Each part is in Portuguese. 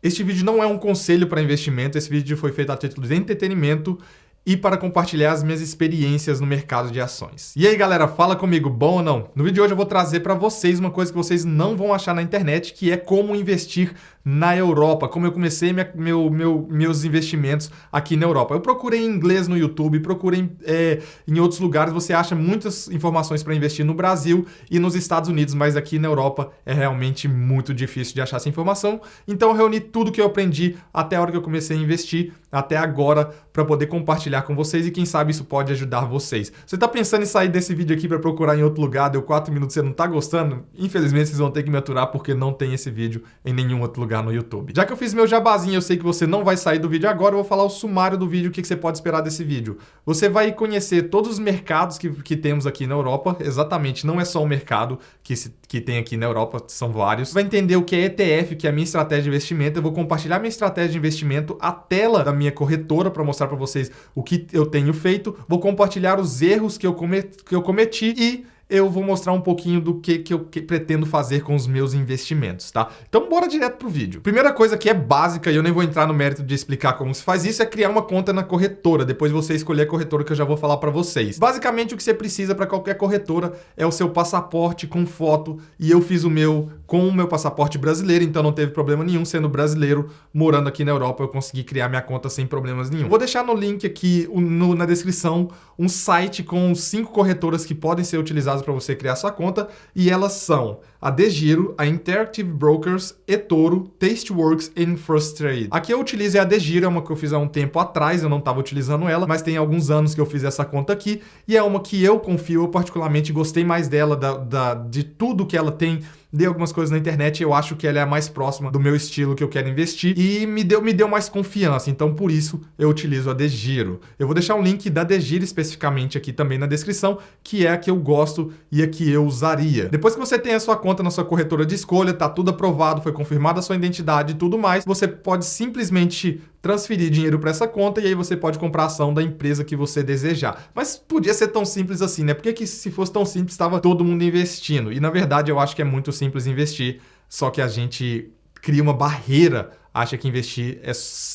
Este vídeo não é um conselho para investimento, esse vídeo foi feito a título de entretenimento e para compartilhar as minhas experiências no mercado de ações. E aí, galera, fala comigo, bom ou não? No vídeo de hoje eu vou trazer para vocês uma coisa que vocês não vão achar na internet, que é como investir na Europa, como eu comecei meus investimentos aqui na Europa. Eu procurei em inglês no YouTube, procurei em outros lugares, você acha muitas informações para investir no Brasil e nos Estados Unidos, mas aqui na Europa é realmente muito difícil de achar essa informação. Então eu reuni tudo que eu aprendi até a hora que eu comecei a investir, até agora, para poder compartilhar com vocês e quem sabe isso pode ajudar vocês. Você está pensando em sair desse vídeo aqui para procurar em outro lugar, deu 4 minutos e você não está gostando? Infelizmente vocês vão ter que me aturar porque não tem esse vídeo em nenhum outro lugar no YouTube. Já que eu fiz meu jabazinho, eu sei que você não vai sair do vídeo agora, eu vou falar o sumário do vídeo, o que você pode esperar desse vídeo. Você vai conhecer todos os mercados que temos aqui na Europa, exatamente, não é só um mercado que tem aqui na Europa, são vários. Você vai entender o que é ETF, que é a minha estratégia de investimento, eu vou compartilhar minha estratégia de investimento, a tela da minha corretora para mostrar para vocês o que eu tenho feito, vou compartilhar os erros que eu cometi e eu vou mostrar um pouquinho do que eu pretendo fazer com os meus investimentos, tá? Então bora direto pro vídeo. Primeira coisa que é básica, e eu nem vou entrar no mérito de explicar como se faz isso, é criar uma conta na corretora, depois você escolher a corretora que eu já vou falar para vocês. Basicamente o que você precisa para qualquer corretora é o seu passaporte com foto, e eu fiz o meu com o meu passaporte brasileiro, então não teve problema nenhum, sendo brasileiro, morando aqui na Europa, eu consegui criar minha conta sem problemas nenhum. Vou deixar no link aqui na descrição um site com 5 corretoras que podem ser utilizadas para você criar sua conta, e elas são a DeGiro, a Interactive Brokers, eToro, Tasteworks e First Trade. Aqui eu utilizo a DeGiro, é uma que eu fiz há um tempo atrás, eu não estava utilizando ela, mas tem alguns anos que eu fiz essa conta aqui, e é uma que eu confio, eu particularmente gostei mais dela, de tudo que ela tem. Dei algumas coisas na internet e eu acho que ela é a mais próxima do meu estilo que eu quero investir e me deu mais confiança, então por isso eu utilizo a DeGiro. Eu vou deixar um link da DeGiro especificamente aqui também na descrição, que é a que eu gosto e a que eu usaria. Depois que você tem a sua conta na sua corretora de escolha, tá tudo aprovado, foi confirmada a sua identidade e tudo mais, você pode simplesmente transferir dinheiro para essa conta e aí você pode comprar a ação da empresa que você desejar. Mas podia ser tão simples assim, né? Por que se fosse tão simples estava todo mundo investindo? E na verdade eu acho que é muito simples investir, só que a gente cria uma barreira, acha que investir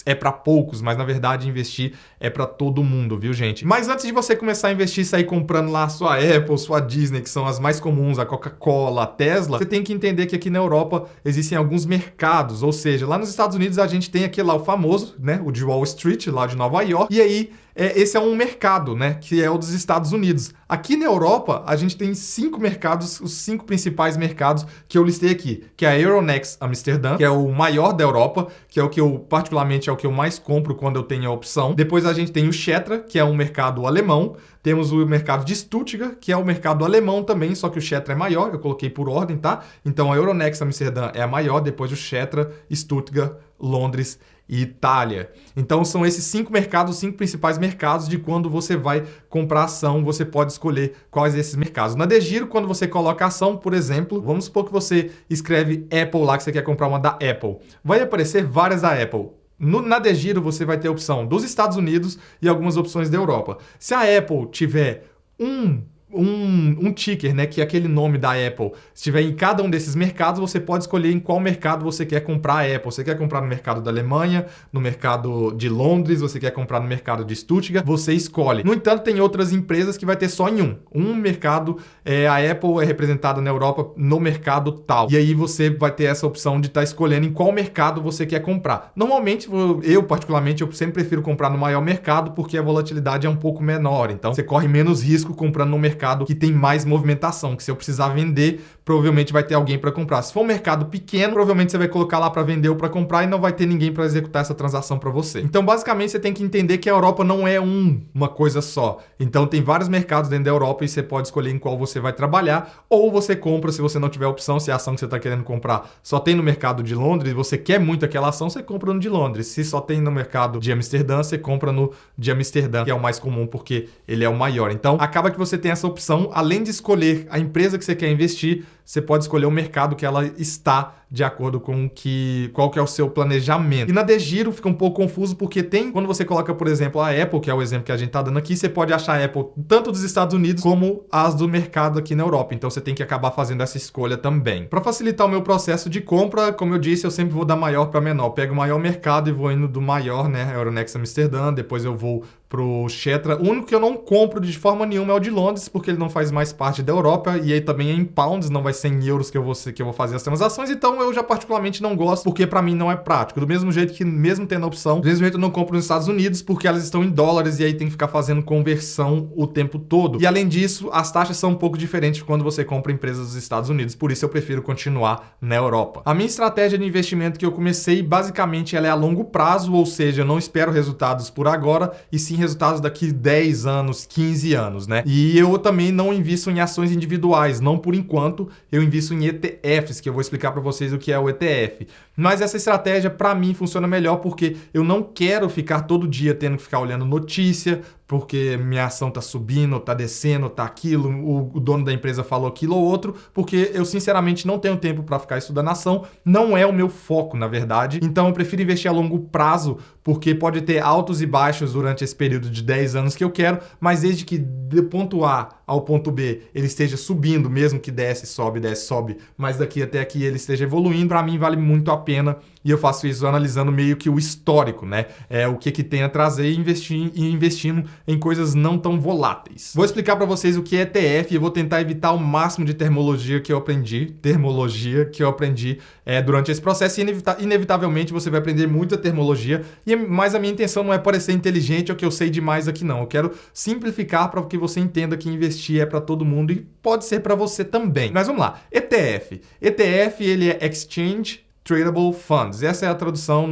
é para poucos, mas na verdade investir é para todo mundo, viu, gente? Mas antes de você começar a investir e sair comprando lá a sua Apple, sua Disney, que são as mais comuns, a Coca-Cola, a Tesla, você tem que entender que aqui na Europa existem alguns mercados, ou seja, lá nos Estados Unidos a gente tem aquele lá o famoso, né, o de Wall Street, lá de Nova York, e aí esse é um mercado, né, que é o dos Estados Unidos. Aqui na Europa, a gente tem 5 mercados, os 5 principais mercados que eu listei aqui, que é a Euronext Amsterdã, que é o maior da Europa, que é o que eu, particularmente, é o que eu mais compro quando eu tenho a opção. Depois a gente tem o Xetra, que é um mercado alemão. Temos o mercado de Stuttgart, que é o mercado alemão também, só que o Xetra é maior, eu coloquei por ordem, tá? Então a Euronext Amsterdã é a maior, depois o Xetra, Stuttgart, Londres e Itália. Então são esses 5 mercados, 5 principais mercados de quando você vai comprar ação, você pode escolher quais esses mercados. Na DeGiro, quando você coloca ação, por exemplo, vamos supor que você escreve Apple lá, que você quer comprar uma da Apple. Vai aparecer várias da Apple. Na DeGiro você vai ter a opção dos Estados Unidos e algumas opções da Europa. Se a Apple tiver um ticker, né, que é aquele nome da Apple, se tiver em cada um desses mercados, você pode escolher em qual mercado você quer comprar a Apple. Você quer comprar no mercado da Alemanha, no mercado de Londres, você quer comprar no mercado de Stuttgart, você escolhe. No entanto, tem outras empresas que vai ter só em um mercado, a Apple é representada na Europa no mercado tal. E aí você vai ter essa opção de estar escolhendo em qual mercado você quer comprar. Normalmente, eu particularmente, eu sempre prefiro comprar no maior mercado porque a volatilidade é um pouco menor. Então, você corre menos risco comprando no mercado que tem mais movimentação, que se eu precisar vender, provavelmente vai ter alguém para comprar. Se for um mercado pequeno, provavelmente você vai colocar lá para vender ou para comprar e não vai ter ninguém para executar essa transação para você. Então, basicamente, você tem que entender que a Europa não é uma coisa só. Então, tem vários mercados dentro da Europa e você pode escolher em qual você vai trabalhar, ou você compra se você não tiver opção, se a ação que você está querendo comprar só tem no mercado de Londres, você quer muito aquela ação, você compra no de Londres. Se só tem no mercado de Amsterdã, você compra no de Amsterdã, que é o mais comum porque ele é o maior. Então, acaba que você tem essa opção, além de escolher a empresa que você quer investir, você pode escolher o mercado que ela está de acordo com qual que é o seu planejamento. E na DeGiro fica um pouco confuso porque quando você coloca, por exemplo, a Apple, que é o exemplo que a gente tá dando aqui, você pode achar a Apple tanto dos Estados Unidos como as do mercado aqui na Europa. Então você tem que acabar fazendo essa escolha também. Para facilitar o meu processo de compra, como eu disse, eu sempre vou da maior para menor. Eu pego o maior mercado e vou indo do maior, né, Euronext Amsterdã, depois eu vou pro Xetra. O único que eu não compro de forma nenhuma é o de Londres, porque ele não faz mais parte da Europa, e aí também é em pounds, não vai ser em euros que eu vou fazer as transações, então eu já particularmente não gosto, porque pra mim não é prático. Do mesmo jeito que, mesmo tendo a opção, do mesmo jeito eu não compro nos Estados Unidos, porque elas estão em dólares, e aí tem que ficar fazendo conversão o tempo todo. E além disso, as taxas são um pouco diferentes quando você compra empresas dos Estados Unidos, por isso eu prefiro continuar na Europa. A minha estratégia de investimento que eu comecei, basicamente, ela é a longo prazo, ou seja, eu não espero resultados por agora, e sim resultados daqui 10 anos, 15 anos, né? E eu também não invisto em ações individuais, não por enquanto, eu invisto em ETFs, que eu vou explicar para vocês o que é o ETF. Mas essa estratégia, para mim, funciona melhor porque eu não quero ficar todo dia tendo que ficar olhando notícia, porque minha ação tá subindo, tá descendo, tá aquilo, o dono da empresa falou aquilo ou outro, porque eu sinceramente não tenho tempo para ficar estudando ação, não é o meu foco, na verdade. Então eu prefiro investir a longo prazo, porque pode ter altos e baixos durante esse período de 10 anos que eu quero, mas desde que do ponto A ao ponto B ele esteja subindo, mesmo que desce, sobe, mas daqui até aqui ele esteja evoluindo, para mim vale muito a pena, e eu faço isso analisando meio que o histórico, né? É o que tem a trazer e investindo em coisas não tão voláteis. Vou explicar para vocês o que é ETF e eu vou tentar evitar o máximo de termologia que eu aprendi durante esse processo, e inevitavelmente você vai aprender muita termologia, mas a minha intenção não é parecer inteligente ou que eu sei demais aqui não. Eu quero simplificar para que você entenda que investir é para todo mundo e pode ser para você também. Mas vamos lá. ETF. ETF, ele é Exchange Tradable Funds. Essa é a tradução,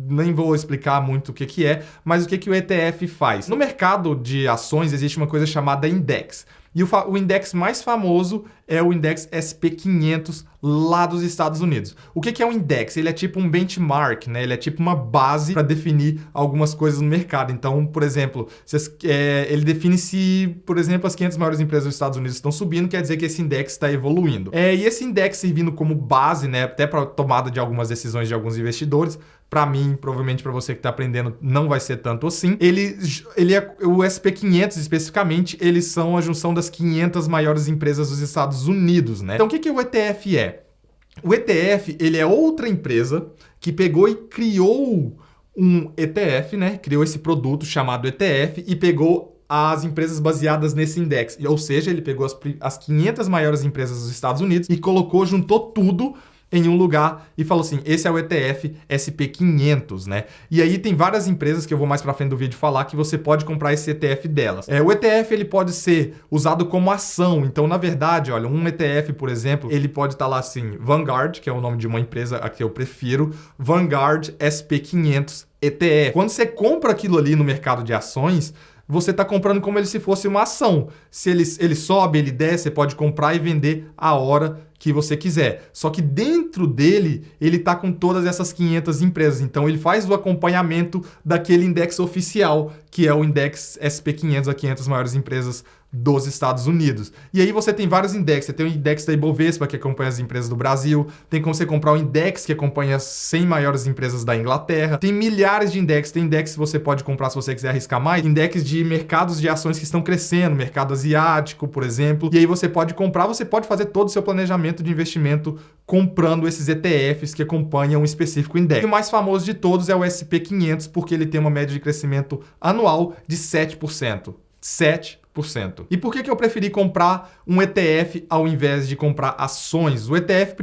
nem vou explicar muito o que é, mas o que o ETF faz. No mercado de ações existe uma coisa chamada index. E o index mais famoso é o index SP500 lá dos Estados Unidos. O que é um index? Ele é tipo um benchmark, né? Ele é tipo uma base para definir algumas coisas no mercado. Então, por exemplo, ele define se, por exemplo, as 500 maiores empresas dos Estados Unidos estão subindo, quer dizer que esse index está evoluindo. E esse index servindo como base, né, até para tomada de algumas decisões de alguns investidores. Para mim, provavelmente para você que está aprendendo, não vai ser tanto assim. O SP500 especificamente, eles são a junção das 500 maiores empresas dos Estados Unidos, né? Então, o que o ETF é? O ETF, ele é outra empresa que pegou e criou um ETF, né? Criou esse produto chamado ETF e pegou as empresas baseadas nesse index. Ou seja, ele pegou as 500 maiores empresas dos Estados Unidos e juntou tudo em um lugar e falou assim, esse é o ETF SP500, né? E aí tem várias empresas que eu vou mais pra frente do vídeo falar que você pode comprar esse ETF delas. O ETF, ele pode ser usado como ação. Então, na verdade, olha, um ETF, por exemplo, ele pode estar lá assim, Vanguard, que é o nome de uma empresa a que eu prefiro, Vanguard SP500 ETF. Quando você compra aquilo ali no mercado de ações, você está comprando como se fosse uma ação. Se ele sobe, ele desce, você pode comprar e vender a hora que você quiser. Só que dentro dele, ele está com todas essas 500 empresas. Então, ele faz o acompanhamento daquele index oficial, que é o index SP500, a 500 maiores empresas dos Estados Unidos. E aí você tem vários indexes. Você tem o index da Ibovespa, que acompanha as empresas do Brasil. Tem como você comprar o index, que acompanha as 100 maiores empresas da Inglaterra. Tem milhares de indexes. Tem index que você pode comprar se você quiser arriscar mais. Index de mercados de ações que estão crescendo. Mercado asiático, por exemplo. E aí você pode comprar, você pode fazer todo o seu planejamento de investimento comprando esses ETFs que acompanham um específico index. E o mais famoso de todos é o SP500, porque ele tem uma média de crescimento anual de 7%. 7%. E por que eu preferi comprar um ETF ao invés de comprar ações? O ETF,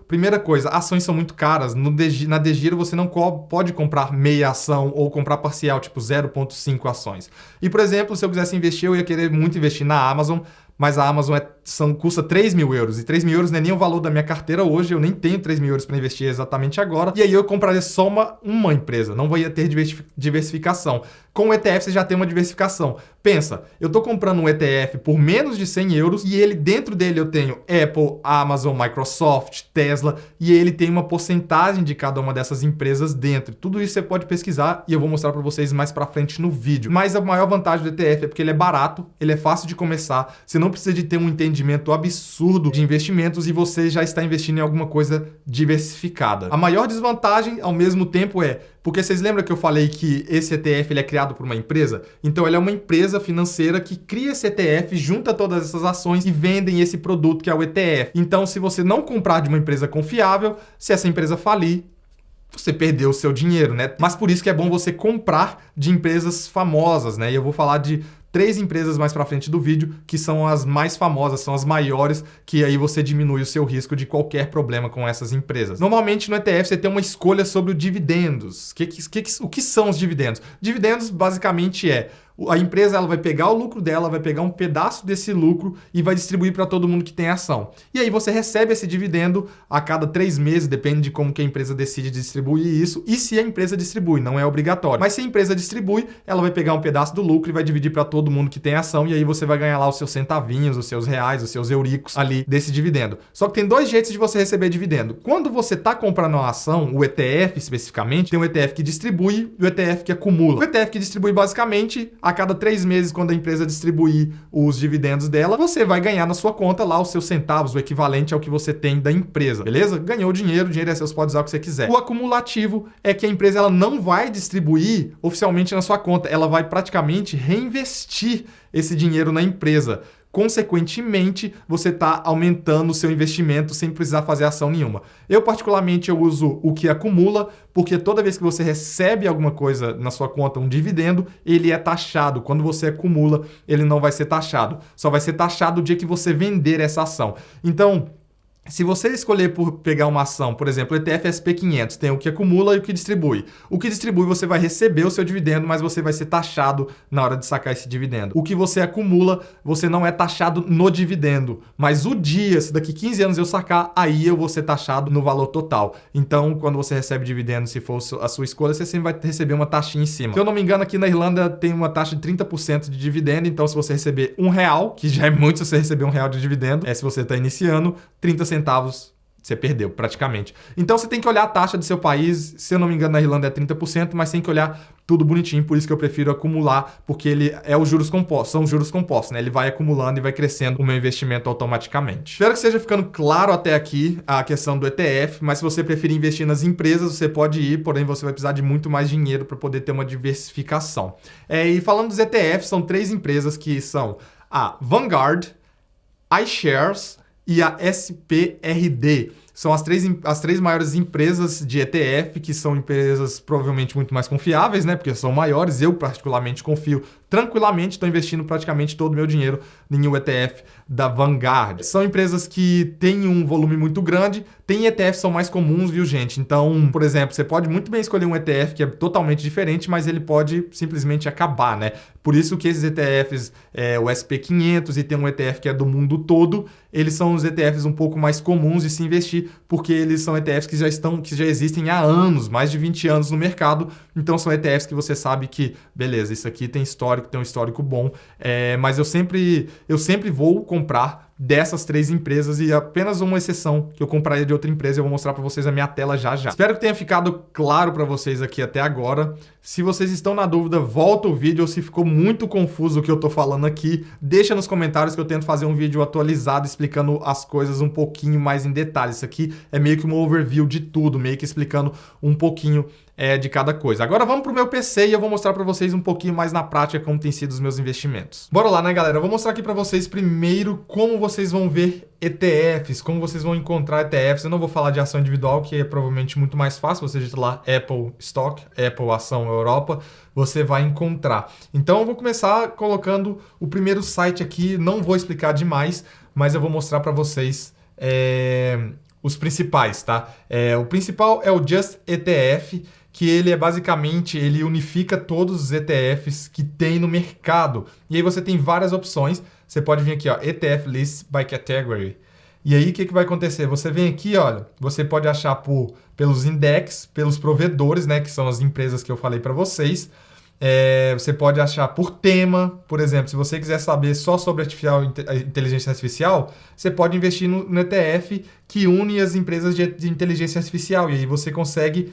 primeira coisa, ações são muito caras. Na DeGiro você não pode comprar meia ação ou comprar parcial, tipo 0,5 ações. E, por exemplo, se eu quisesse investir, eu ia querer muito investir na Amazon, mas a Amazon custa 3 mil euros. E 3 mil euros não é nem o valor da minha carteira hoje. Eu nem tenho 3 mil euros para investir exatamente agora. E aí eu compraria só uma empresa. Não vai ter diversificação. Com o ETF você já tem uma diversificação. Pensa, eu estou comprando um ETF por menos de 100 euros e dentro dele eu tenho Apple, Amazon, Microsoft, Tesla, e ele tem uma porcentagem de cada uma dessas empresas dentro. Tudo isso você pode pesquisar e eu vou mostrar para vocês mais para frente no vídeo. Mas a maior vantagem do ETF é porque ele é barato, ele é fácil de começar, você não precisa de ter um entendimento absurdo de investimentos e você já está investindo em alguma coisa diversificada. A maior desvantagem, ao mesmo tempo, porque vocês lembram que eu falei que esse ETF ele é criado por uma empresa? Então, ele é uma empresa financeira que cria esse ETF, junta todas essas ações e vendem esse produto que é o ETF. Então, se você não comprar de uma empresa confiável, se essa empresa falir, você perdeu o seu dinheiro, né? Mas por isso que é bom você comprar de empresas famosas, né? E eu vou falar de 3 empresas mais pra frente do vídeo, que são as mais famosas, são as maiores, que aí você diminui o seu risco de qualquer problema com essas empresas. Normalmente no ETF você tem uma escolha sobre os dividendos. O que são os dividendos? Dividendos basicamente a empresa ela vai pegar o lucro dela, vai pegar um pedaço desse lucro e vai distribuir para todo mundo que tem ação. E aí você recebe esse dividendo a cada 3 meses, depende de como que a empresa decide distribuir isso e se a empresa distribui, não é obrigatório. Mas se a empresa distribui, ela vai pegar um pedaço do lucro e vai dividir para todo mundo que tem ação e aí você vai ganhar lá os seus centavinhos, os seus reais, os seus euricos ali desse dividendo. Só que tem 2 jeitos de você receber dividendo. Quando você está comprando uma ação, o ETF especificamente, tem um ETF que distribui e o ETF que acumula. O ETF que distribui basicamente a cada 3 meses, quando a empresa distribuir os dividendos dela, você vai ganhar na sua conta lá os seus centavos, o equivalente ao que você tem da empresa, beleza? Ganhou o dinheiro é seu, você pode usar o que você quiser. O acumulativo é que a empresa ela não vai distribuir oficialmente na sua conta, ela vai praticamente reinvestir esse dinheiro na empresa. Consequentemente, você está aumentando o seu investimento sem precisar fazer ação nenhuma. Eu, particularmente, eu uso o que acumula, porque toda vez que você recebe alguma coisa na sua conta, um dividendo, ele é taxado. Quando você acumula, ele não vai ser taxado. Só vai ser taxado o dia que você vender essa ação. Então, se você escolher por pegar uma ação, por exemplo, o ETF SP500, tem o que acumula e o que distribui. O que distribui você vai receber o seu dividendo, mas você vai ser taxado na hora de sacar esse dividendo. O que você acumula, você não é taxado no dividendo, mas o dia, se daqui 15 anos eu sacar, aí eu vou ser taxado no valor total. Então, quando você recebe dividendo, se for a sua escolha, você sempre vai receber uma taxinha em cima. Se eu não me engano, aqui na Irlanda tem uma taxa de 30% de dividendo, então se você receber R$1, que já é muito se você receber R$1 de dividendo, se você está iniciando, 30 centavos você perdeu, praticamente. Então você tem que olhar a taxa do seu país, se eu não me engano na Irlanda é 30%, mas tem que olhar tudo bonitinho, por isso que eu prefiro acumular, porque ele é os juros compostos, são os juros compostos, né? Ele vai acumulando e vai crescendo o meu investimento automaticamente. Espero que esteja ficando claro até aqui a questão do ETF, mas se você preferir investir nas empresas, você pode ir, porém você vai precisar de muito mais dinheiro para poder ter uma diversificação. E falando dos ETFs, são 3 empresas que são a Vanguard, iShares e a SPRD. São as três maiores empresas de ETF, que são empresas provavelmente muito mais confiáveis, né? Porque são maiores. Eu, particularmente, confio tranquilamente, estou investindo praticamente todo o meu dinheiro em um ETF da Vanguard. São empresas que têm um volume muito grande, tem ETFs que são mais comuns, viu, gente? Então, por exemplo, você pode muito bem escolher um ETF que é totalmente diferente, mas ele pode simplesmente acabar, né? Por isso que esses ETFs, o SP500 e tem um ETF que é do mundo todo, eles são os ETFs um pouco mais comuns de se investir, porque eles são ETFs que já existem há anos, mais de 20 anos no mercado. Então, são ETFs que você sabe que, beleza, isso aqui tem histórico, tem um histórico bom, mas eu sempre vou comprar dessas 3 empresas e apenas uma exceção que eu compraria de outra empresa, eu vou mostrar para vocês na minha tela já. Espero que tenha ficado claro para vocês aqui até agora. Se vocês estão na dúvida, volta o vídeo, ou se ficou muito confuso o que eu tô falando aqui, deixa nos comentários que eu tento fazer um vídeo atualizado explicando as coisas um pouquinho mais em detalhes. Isso aqui é meio que uma overview de tudo, meio que explicando um pouquinho de cada coisa. Agora vamos pro meu PC e eu vou mostrar para vocês um pouquinho mais na prática como tem sido os meus investimentos. Bora lá, né, galera? Eu vou mostrar aqui para vocês primeiro como vocês vão ver ETFs, como vocês vão encontrar ETFs. Eu não vou falar de ação individual, que é provavelmente muito mais fácil. Você digita lá Apple Stock, Apple Ação Europa, você vai encontrar. Então eu vou começar colocando o primeiro site aqui, não vou explicar demais, mas eu vou mostrar para vocês os principais, tá? O principal é o Just ETF, que ele é basicamente, ele unifica todos os ETFs que tem no mercado. E aí você tem várias opções. Você pode vir aqui, ó, ETF List by Category. E aí o que vai acontecer? Você vem aqui, olha, você pode achar pelos index, pelos provedores, né, que são as empresas que eu falei para vocês. Você pode achar por tema, por exemplo, se você quiser saber só sobre inteligência artificial, você pode investir no ETF que une as empresas de inteligência artificial. E aí você consegue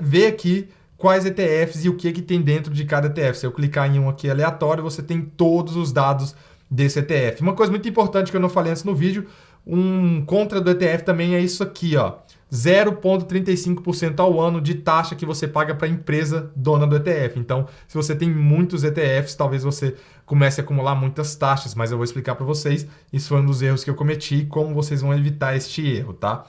ver aqui quais ETFs e o que tem dentro de cada ETF. Se eu clicar em um aqui aleatório, você tem todos os dados desse ETF. Uma coisa muito importante que eu não falei antes no vídeo, um contra do ETF também é isso aqui, ó. 0,35% ao ano de taxa que você paga para a empresa dona do ETF. Então, se você tem muitos ETFs, talvez você comece a acumular muitas taxas, mas eu vou explicar para vocês. Isso foi um dos erros que eu cometi e como vocês vão evitar este erro, tá?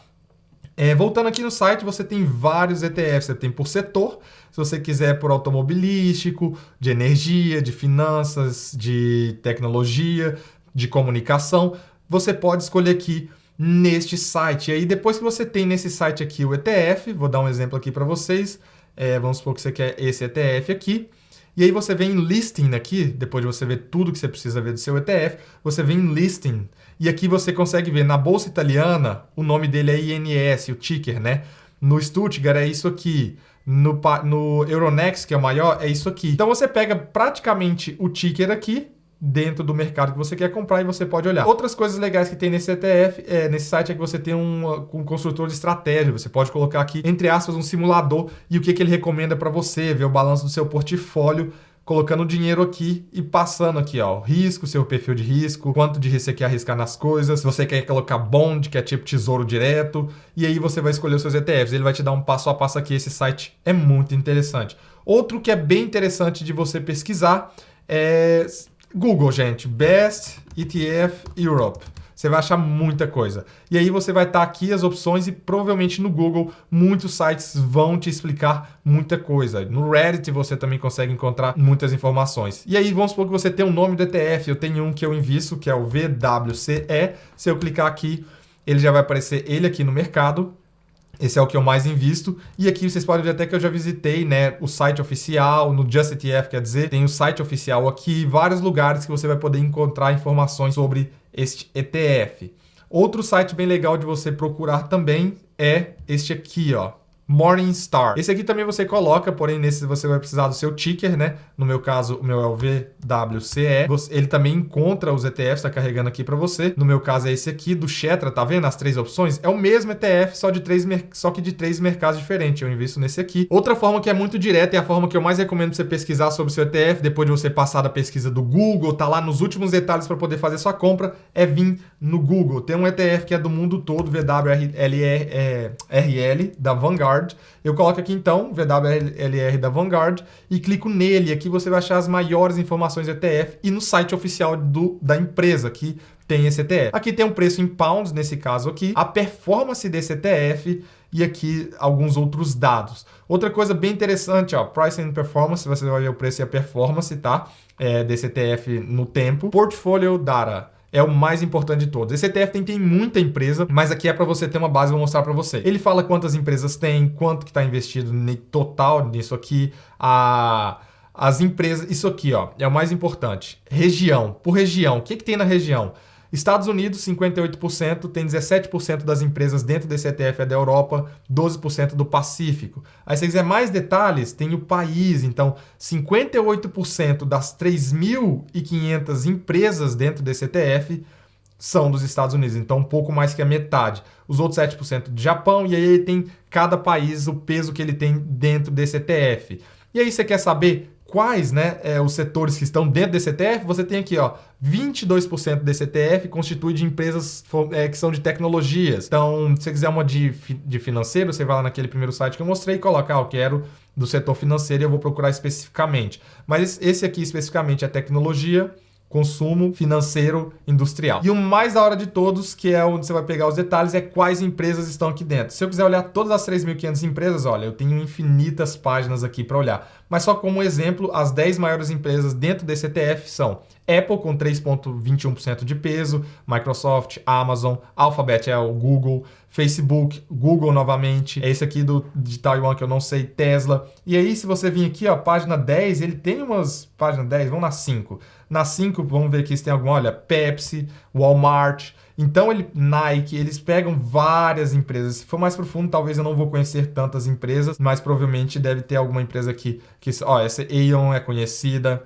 Voltando aqui no site, você tem vários ETFs. Você tem por setor, se você quiser por automobilístico, de energia, de finanças, de tecnologia, de comunicação. Você pode escolher aqui neste site. E aí, depois que você tem nesse site aqui o ETF, vou dar um exemplo aqui para vocês. Vamos supor que você quer esse ETF aqui. E aí você vem em Listing aqui, depois de você ver tudo que você precisa ver do seu ETF, você vem em Listing. E aqui você consegue ver na Bolsa Italiana, o nome dele é INS, o ticker, né? No Stuttgart é isso aqui. No Euronext, que é o maior, é isso aqui. Então você pega praticamente o ticker aqui, dentro do mercado que você quer comprar, e você pode olhar. Outras coisas legais que tem nesse ETF, nesse site, é que você tem um construtor de estratégia. Você pode colocar aqui, entre aspas, um simulador e o que ele recomenda para você, ver o balanço do seu portfólio, colocando o dinheiro aqui e passando aqui, ó, o risco, seu perfil de risco, quanto de risco você quer arriscar nas coisas, se você quer colocar bond, que é tipo tesouro direto, e aí você vai escolher os seus ETFs. Ele vai te dar um passo a passo aqui. Esse site é muito interessante. Outro que é bem interessante de você pesquisar é Google, gente, Best ETF Europe. Você vai achar muita coisa. E aí você vai estar aqui as opções e provavelmente no Google muitos sites vão te explicar muita coisa. No Reddit você também consegue encontrar muitas informações. E aí vamos supor que você tem um nome do ETF. Eu tenho um que eu invisto, que é o VWCE. Se eu clicar aqui, ele já vai aparecer ele aqui no mercado. Esse é o que eu mais invisto. E aqui vocês podem ver até que eu já visitei, né, o site oficial, no Just ETF, quer dizer, tem o site oficial aqui, vários lugares que você vai poder encontrar informações sobre este ETF. Outro site bem legal de você procurar também é este aqui, ó, Morningstar. Esse aqui também você coloca, porém nesse você vai precisar do seu ticker, né? No meu caso, o meu é o VWCE. Ele também encontra os ETFs, tá carregando aqui para você. No meu caso é esse aqui, do Xetra, tá vendo as três opções? É o mesmo ETF, só que de três mercados diferentes. Eu invisto nesse aqui. Outra forma que é muito direta e a forma que eu mais recomendo pra você pesquisar sobre o seu ETF, depois de você passar da pesquisa do Google, tá lá nos últimos detalhes para poder fazer sua compra, é vir no Google. Tem um ETF que é do mundo todo, VWRL, da Vanguard. Eu coloco aqui então, VWLR da Vanguard, e clico nele. Aqui você vai achar as maiores informações do ETF e no site oficial da empresa que tem esse ETF. Aqui tem um preço em pounds, nesse caso aqui, a performance desse ETF e aqui alguns outros dados. Outra coisa bem interessante, ó, Price and Performance, você vai ver o preço e a performance, tá? Desse ETF no tempo. Portfolio Data é o mais importante de todos. Esse ETF tem muita empresa, mas aqui é para você ter uma base, vou mostrar para você. Ele fala quantas empresas tem, quanto que está investido no total nisso aqui, as empresas, isso aqui, ó, é o mais importante. Região, por região, o que tem na região? Estados Unidos, 58%, tem 17% das empresas dentro desse ETF é da Europa, 12% do Pacífico. Aí se você quiser mais detalhes, tem o país. Então, 58% das 3.500 empresas dentro desse ETF são dos Estados Unidos, então um pouco mais que a metade. Os outros 7% do Japão, e aí tem cada país, o peso que ele tem dentro desse ETF. E aí você quer saber quais, né, os setores que estão dentro desse ETF? Você tem aqui, ó, 22% desse ETF constitui de empresas que são de tecnologias. Então, se você quiser uma de financeiro, você vai lá naquele primeiro site que eu mostrei e coloca, eu quero do setor financeiro e eu vou procurar especificamente. Mas esse aqui especificamente é tecnologia, consumo, financeiro, industrial. E o mais da hora de todos, que é onde você vai pegar os detalhes, é quais empresas estão aqui dentro. Se eu quiser olhar todas as 3.500 empresas, olha, eu tenho infinitas páginas aqui para olhar. Mas só como exemplo, as 10 maiores empresas dentro desse ETF são Apple com 3,21% de peso, Microsoft, Amazon, Alphabet é o Google, Facebook, Google novamente, é esse aqui de Taiwan que eu não sei, Tesla. E aí se você vir aqui, ó, página 10, ele tem umas, página 10, vamos na 5. Na 5, vamos ver aqui se tem alguma, olha, Pepsi, Walmart. Então, Nike, eles pegam várias empresas. Se for mais profundo, talvez eu não vou conhecer tantas empresas, mas provavelmente deve ter alguma empresa aqui. Ó, essa Aeon é conhecida,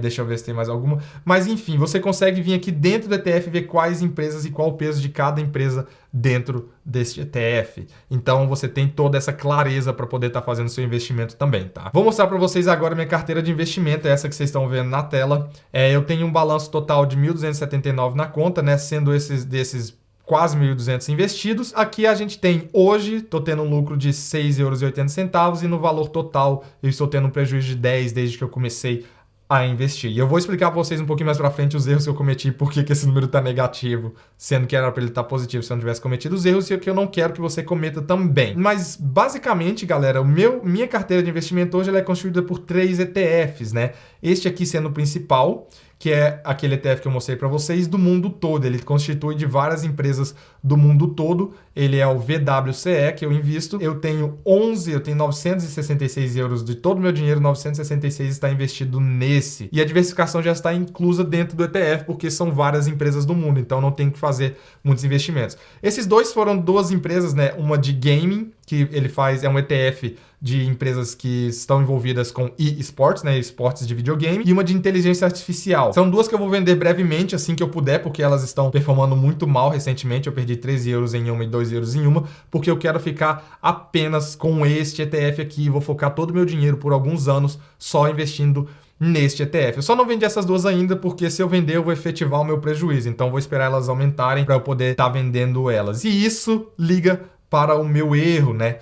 Deixa eu ver se tem mais alguma. Mas enfim, você consegue vir aqui dentro do ETF e ver quais empresas e qual o peso de cada empresa dentro desse ETF. Então você tem toda essa clareza para poder estar fazendo seu investimento também, tá? Vou mostrar para vocês agora minha carteira de investimento, essa que vocês estão vendo na tela. Eu tenho um balanço total de 1.279 na conta, né? Sendo desses quase 1.200 investidos. Aqui a gente tem, hoje, estou tendo um lucro de R$ 6,80 e no valor total eu estou tendo um prejuízo de 10 desde que eu comecei a investir. E eu vou explicar para vocês um pouquinho mais para frente os erros que eu cometi, por que esse número está negativo, sendo que era para ele estar positivo se eu não tivesse cometido os erros e que eu não quero que você cometa também. Mas, basicamente, galera, minha carteira de investimento hoje ela é constituída por 3 ETFs, né? Este aqui sendo o principal, que é aquele ETF que eu mostrei para vocês, do mundo todo. Ele constitui de várias empresas do mundo todo. Ele é o VWCE, que eu invisto. Eu tenho 966 euros de todo o meu dinheiro, 966 está investido nesse. E a diversificação já está inclusa dentro do ETF, porque são várias empresas do mundo, então não tem que fazer muitos investimentos. Esses dois foram 2 empresas, né? Uma de gaming, que ele faz, é um ETF de empresas que estão envolvidas com eSports, né, esportes de videogame, e uma de inteligência artificial. São 2 que eu vou vender brevemente, assim que eu puder, porque elas estão performando muito mal recentemente. Eu perdi 13 euros em uma e 2 euros em uma, porque eu quero ficar apenas com este ETF aqui e vou focar todo o meu dinheiro por alguns anos só investindo neste ETF. Eu só não vendi essas 2 ainda, porque se eu vender eu vou efetivar o meu prejuízo, então vou esperar elas aumentarem para eu poder estar vendendo elas. E isso liga para o meu erro, né?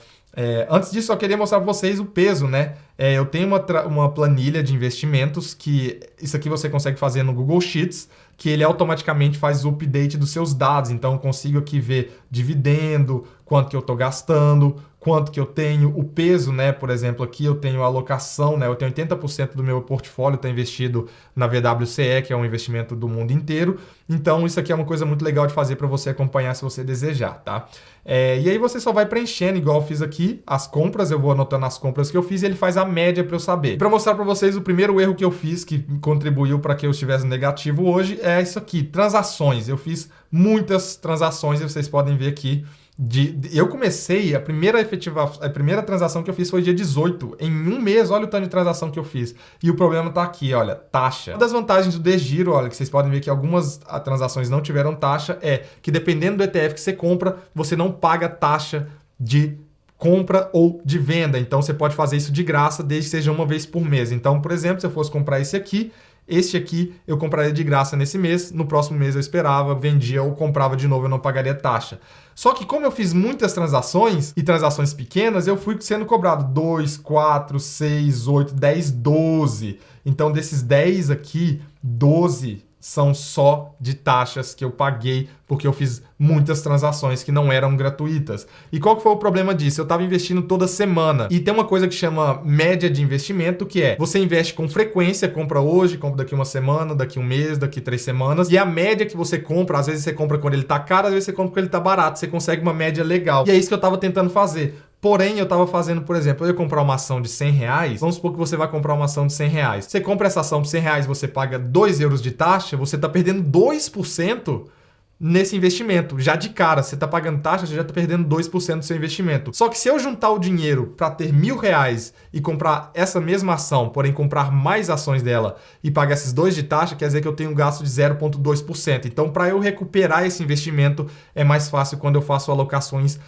Antes disso, eu queria mostrar para vocês o peso, né? Eu tenho uma planilha de investimentos que isso aqui você consegue fazer no Google Sheets, que ele automaticamente faz o update dos seus dados. Então, eu consigo aqui ver dividendo, quanto que eu estou gastando, quanto que eu tenho, o peso, né? Por exemplo, aqui eu tenho a alocação, né? Eu tenho 80% do meu portfólio está investido na VWCE, que é um investimento do mundo inteiro. Então, isso aqui é uma coisa muito legal de fazer para você acompanhar se você desejar, tá? E aí você só vai preenchendo, igual eu fiz aqui, as compras. Eu vou anotando as compras que eu fiz e ele faz a média para eu saber. Para mostrar para vocês o primeiro erro que eu fiz, que contribuiu para que eu estivesse negativo hoje, é isso aqui, transações. Eu fiz muitas transações e vocês podem ver aqui. Eu comecei, a primeira transação que eu fiz foi dia 18. Em um mês, olha o tanto de transação que eu fiz. E o problema tá aqui, olha, taxa. Uma das vantagens do DEGIRO, olha, que vocês podem ver que algumas transações não tiveram taxa, é que dependendo do ETF que você compra, você não paga taxa de compra ou de venda. Então, você pode fazer isso de graça, desde que seja uma vez por mês. Então, por exemplo, se eu fosse comprar esse aqui, este aqui eu compraria de graça nesse mês, no próximo mês eu esperava, vendia ou comprava de novo, eu não pagaria taxa. Só que como eu fiz muitas transações e transações pequenas, eu fui sendo cobrado 2, 4, 6, 8, 10, 12. Então desses 10 aqui, 12 são só de taxas que eu paguei porque eu fiz muitas transações que não eram gratuitas. E qual que foi o problema disso? Eu estava investindo toda semana. E tem uma coisa que chama média de investimento, que é você investe com frequência, compra hoje, compra daqui uma semana, daqui um mês, daqui 3 semanas. E a média que você compra, às vezes você compra quando ele está caro, às vezes você compra quando ele está barato. Você consegue uma média legal. E é isso que eu estava tentando fazer. Porém, eu estava fazendo, por exemplo, eu ia comprar uma ação de R$100, vamos supor que você vai comprar uma ação de R$100. Você compra essa ação de R$100, você paga 2 euros de taxa, você está perdendo 2% nesse investimento. Já de cara, você está pagando taxa, você já está perdendo 2% do seu investimento. Só que se eu juntar o dinheiro para ter R$1.000 e comprar essa mesma ação, porém comprar mais ações dela e pagar esses 2 de taxa, quer dizer que eu tenho um gasto de 0,2%. Então, para eu recuperar esse investimento, é mais fácil quando eu faço alocações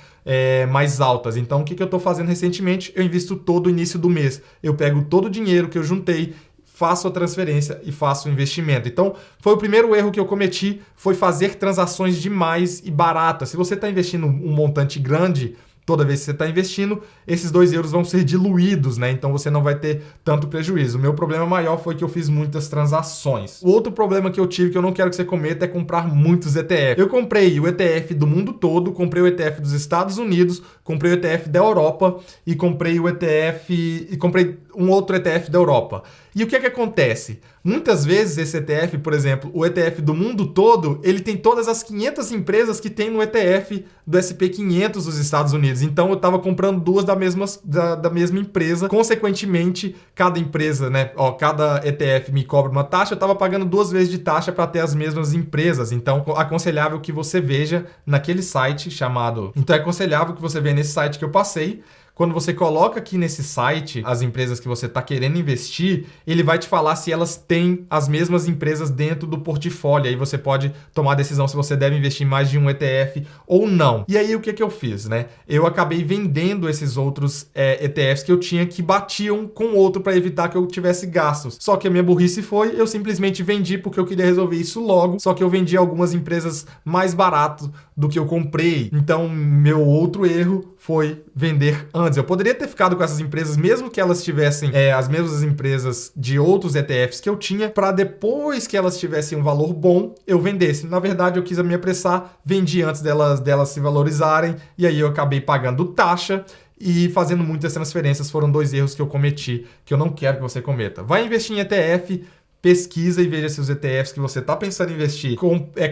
mais altas. Então, o que eu estou fazendo recentemente? Eu invisto todo o início do mês. Eu pego todo o dinheiro que eu juntei, faço a transferência e faço o investimento. Então, foi o primeiro erro que eu cometi, foi fazer transações demais e baratas. Se você está investindo um montante grande, toda vez que você está investindo, esses 2 euros vão ser diluídos, né? Então você não vai ter tanto prejuízo. O meu problema maior foi que eu fiz muitas transações. O outro problema que eu tive, que eu não quero que você cometa, é comprar muitos ETF. Eu comprei o ETF do mundo todo, comprei o ETF dos Estados Unidos, comprei o ETF da Europa e comprei um outro ETF da Europa. E o que é que acontece? Muitas vezes esse ETF, por exemplo, o ETF do mundo todo, ele tem todas as 500 empresas que tem no ETF do SP500 dos Estados Unidos. Então eu estava comprando 2 da mesma empresa. Consequentemente, cada empresa, né? Cada ETF me cobra uma taxa, eu estava pagando 2 vezes de taxa para ter as mesmas empresas. Então, aconselhável que você veja naquele site chamado... Então, é aconselhável que você veja nesse site que eu passei, quando você coloca aqui nesse site as empresas que você está querendo investir, ele vai te falar se elas têm as mesmas empresas dentro do portfólio. Aí você pode tomar a decisão se você deve investir em mais de um ETF ou não. E aí o que eu fiz, né? Eu acabei vendendo esses outros ETFs que eu tinha que batiam com outro para evitar que eu tivesse gastos. Só que a minha burrice foi, eu simplesmente vendi porque eu queria resolver isso logo, só que eu vendi algumas empresas mais barato do que eu comprei. Então, meu outro erro foi vender antes. Eu poderia ter ficado com essas empresas, mesmo que elas tivessem as mesmas empresas de outros ETFs que eu tinha, para depois que elas tivessem um valor bom, eu vendesse. Na verdade, eu quis me apressar, vendi antes delas se valorizarem, e aí eu acabei pagando taxa e fazendo muitas transferências. Foram 2 erros que eu cometi, que eu não quero que você cometa. Vai investir em ETF, pesquisa e veja se os ETFs que você está pensando em investir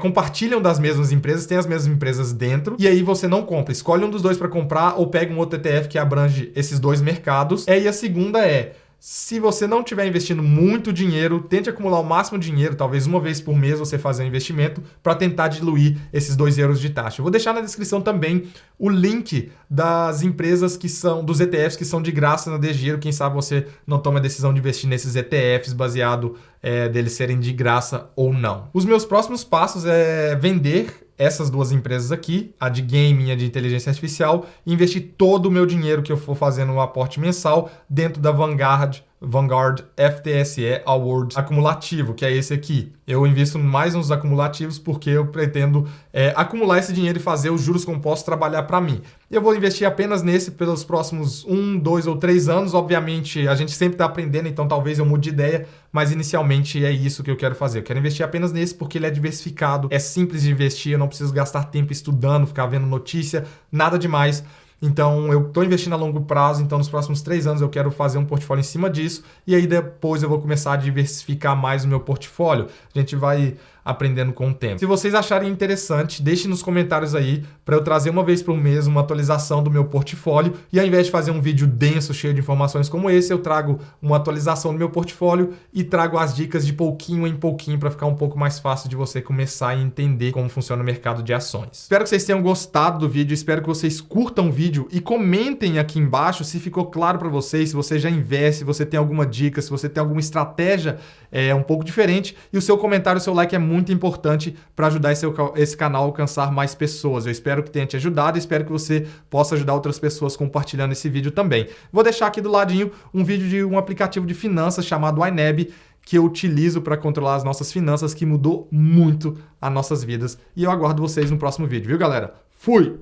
compartilham das mesmas empresas, tem as mesmas empresas dentro, e aí você não compra. Escolhe um dos dois para comprar ou pega um outro ETF que abrange esses 2 mercados. E a segunda se você não estiver investindo muito dinheiro, tente acumular o máximo de dinheiro, talvez uma vez por mês você fazer um investimento para tentar diluir esses 2 euros de taxa. Eu vou deixar na descrição também o link das empresas dos ETFs que são de graça na DGiro. Quem sabe você não toma a decisão de investir nesses ETFs baseado deles serem de graça ou não. Os meus próximos passos é vender essas 2 empresas aqui, a de gaming e a de inteligência artificial, e investir todo o meu dinheiro que eu for fazendo no aporte mensal dentro da Vanguard FTSE Award acumulativo, que é esse aqui. Eu invisto mais nos acumulativos porque eu pretendo acumular esse dinheiro e fazer os juros compostos trabalhar para mim. Eu vou investir apenas nesse pelos próximos 1, 2 ou 3 anos. Obviamente, a gente sempre está aprendendo, então talvez eu mude de ideia, mas inicialmente é isso que eu quero fazer. Eu quero investir apenas nesse porque ele é diversificado, é simples de investir, eu não preciso gastar tempo estudando, ficar vendo notícia, nada demais. Então, eu estou investindo a longo prazo, então nos próximos 3 anos eu quero fazer um portfólio em cima disso, e aí depois eu vou começar a diversificar mais o meu portfólio. A gente vai aprendendo com o tempo. Se vocês acharem interessante, deixem nos comentários aí para eu trazer uma vez por mês uma atualização do meu portfólio, e ao invés de fazer um vídeo denso, cheio de informações como esse, eu trago uma atualização do meu portfólio e trago as dicas de pouquinho em pouquinho para ficar um pouco mais fácil de você começar a entender como funciona o mercado de ações. Espero que vocês tenham gostado do vídeo, espero que vocês curtam o vídeo e comentem aqui embaixo se ficou claro para vocês, se você já investe, se você tem alguma dica, se você tem alguma estratégia um pouco diferente, e o seu comentário, o seu like é muito importante para ajudar esse canal a alcançar mais pessoas. Eu espero que tenha te ajudado e espero que você possa ajudar outras pessoas compartilhando esse vídeo também. Vou deixar aqui do ladinho um vídeo de um aplicativo de finanças chamado iNeb, que eu utilizo para controlar as nossas finanças, que mudou muito as nossas vidas. E eu aguardo vocês no próximo vídeo, viu, galera? Fui!